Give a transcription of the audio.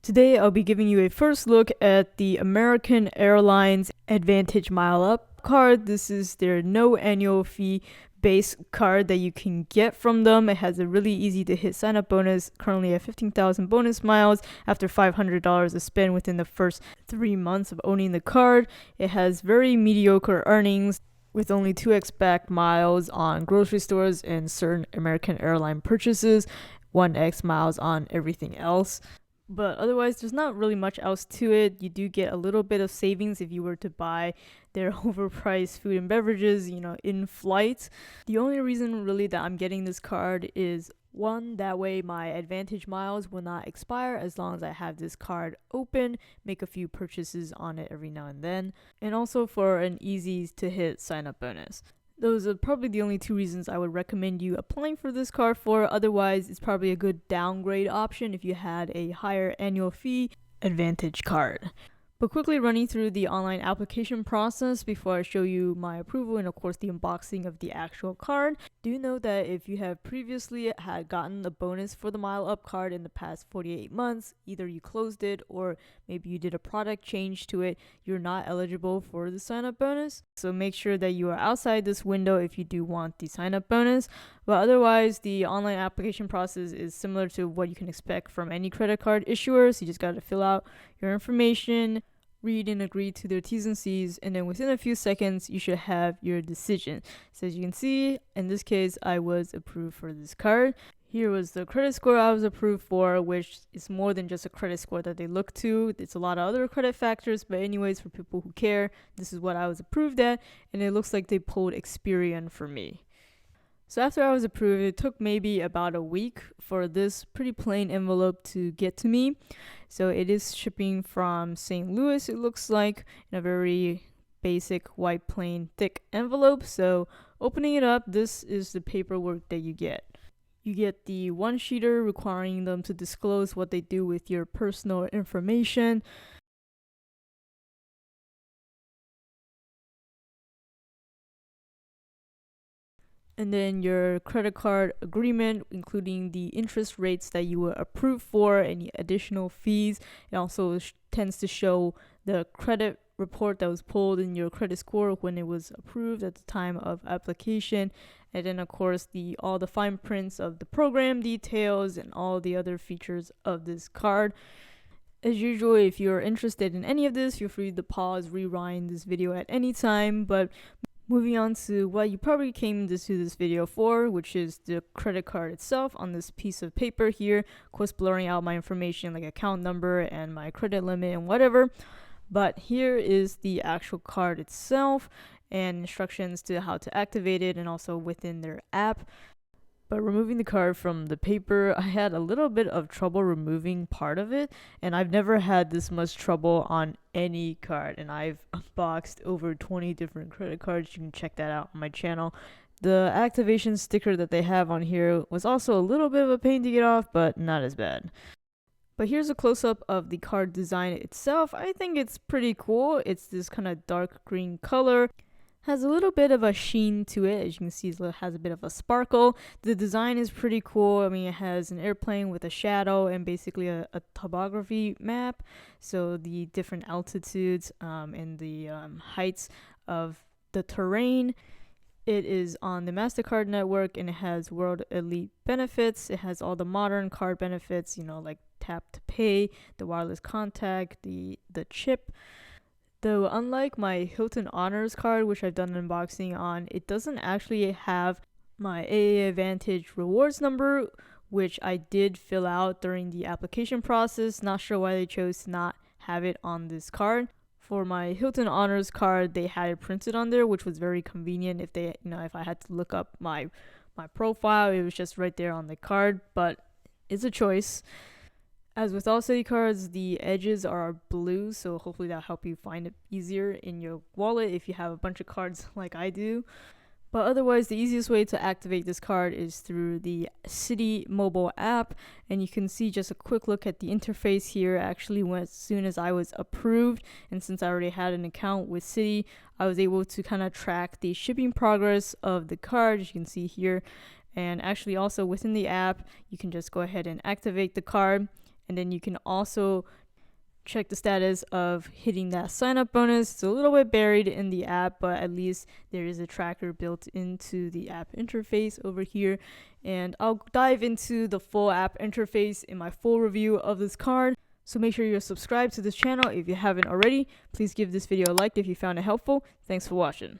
Today, I'll be giving you a first look at the American Airlines AAdvantage MileUp card. This is their no annual fee base card that you can get from them. It has a really easy to hit sign up bonus, currently at 15,000 bonus miles after $500 to spend within the first 3 months of owning the card. It has very mediocre earnings with only 2x back miles on grocery stores and certain American airline purchases, 1x miles on everything else. But otherwise, there's not really much else to it. You do get a little bit of savings if you were to buy their overpriced food and beverages, in flight. The only reason really that I'm getting this card is one, that way my AAdvantage miles will not expire as long as I have this card open, make a few purchases on it every now and then, and also for an easy to hit sign up bonus. Those are probably the only 2 reasons I would recommend you applying for this card for. Otherwise, it's probably a good downgrade option if you had a higher annual fee AAdvantage card. But quickly running through the online application process before I show you my approval and of course the unboxing of the actual card. Do note that if you have previously had gotten a bonus for the MileUp card in the past 48 months, either you closed it or maybe you did a product change to it, you're not eligible for the sign up bonus. So make sure that you are outside this window if you do want the sign up bonus. But otherwise, the online application process is similar to what you can expect from any credit card issuer. So you just got to fill out your information, read and agree to their T's and C's, and then within a few seconds, you should have your decision. So as you can see, in this case, I was approved for this card. Here was the credit score I was approved for, which is more than just a credit score that they look to. It's a lot of other credit factors, but anyways, for people who care, this is what I was approved at, and it looks like they pulled Experian for me. So after I was approved, it took maybe about a week for this pretty plain envelope to get to me. So it is shipping from St. Louis, it looks like, in a very basic white plain thick envelope. So opening it up, this is the paperwork that you get. You get the one-sheeter requiring them to disclose what they do with your personal information. And then your credit card agreement, including the interest rates that you were approved for, any additional fees. It also tends to show the credit report that was pulled in your credit score when it was approved at the time of application. And then, of course, all the fine prints of the program details and all the other features of this card. As usual, if you're interested in any of this, feel free to pause, rewind this video at any time. But moving on to what you probably came to this video for, which is the credit card itself on this piece of paper here. Of course, blurring out my information like account number and my credit limit and whatever. But here is the actual card itself and instructions to how to activate it and also within their app. But removing the card from the paper, I had a little bit of trouble removing part of it, and I've never had this much trouble on any card, and I've unboxed over 20 different credit cards. You can check that out on my channel. The activation sticker that they have on here was also a little bit of a pain to get off, but not as bad. But here's a close-up of the card design itself. I think it's pretty cool. It's this kind of dark green color. Has a little bit of a sheen to it. As you can see, it has a bit of a sparkle. The design is pretty cool. I mean, it has an airplane with a shadow and basically a topography map. So the different altitudes and the heights of the terrain. It is on the MasterCard network and it has World Elite benefits. It has all the modern card benefits, like tap to pay, the wireless contact, the chip. Though unlike my Hilton Honors card, which I've done an unboxing on, it doesn't actually have my AAdvantage rewards number, which I did fill out during the application process. Not sure why they chose to not have it on this card. For my Hilton Honors card, they had it printed on there, which was very convenient. If I had to look up my profile, it was just right there on the card, but it's a choice. As with all Citi cards, the edges are blue, so hopefully that'll help you find it easier in your wallet if you have a bunch of cards like I do. But otherwise, the easiest way to activate this card is through the Citi mobile app, and you can see just a quick look at the interface here. Actually, as soon as I was approved, and since I already had an account with Citi, I was able to kind of track the shipping progress of the card, as you can see here. And actually also within the app, you can just go ahead and activate the card. And then you can also check the status of hitting that sign up bonus. It's a little bit buried in the app, but at least there is a tracker built into the app interface over here. And I'll dive into the full app interface in my full review of this card. So make sure you're subscribed to this channel if you haven't already. Please give this video a like if you found it helpful. Thanks for watching.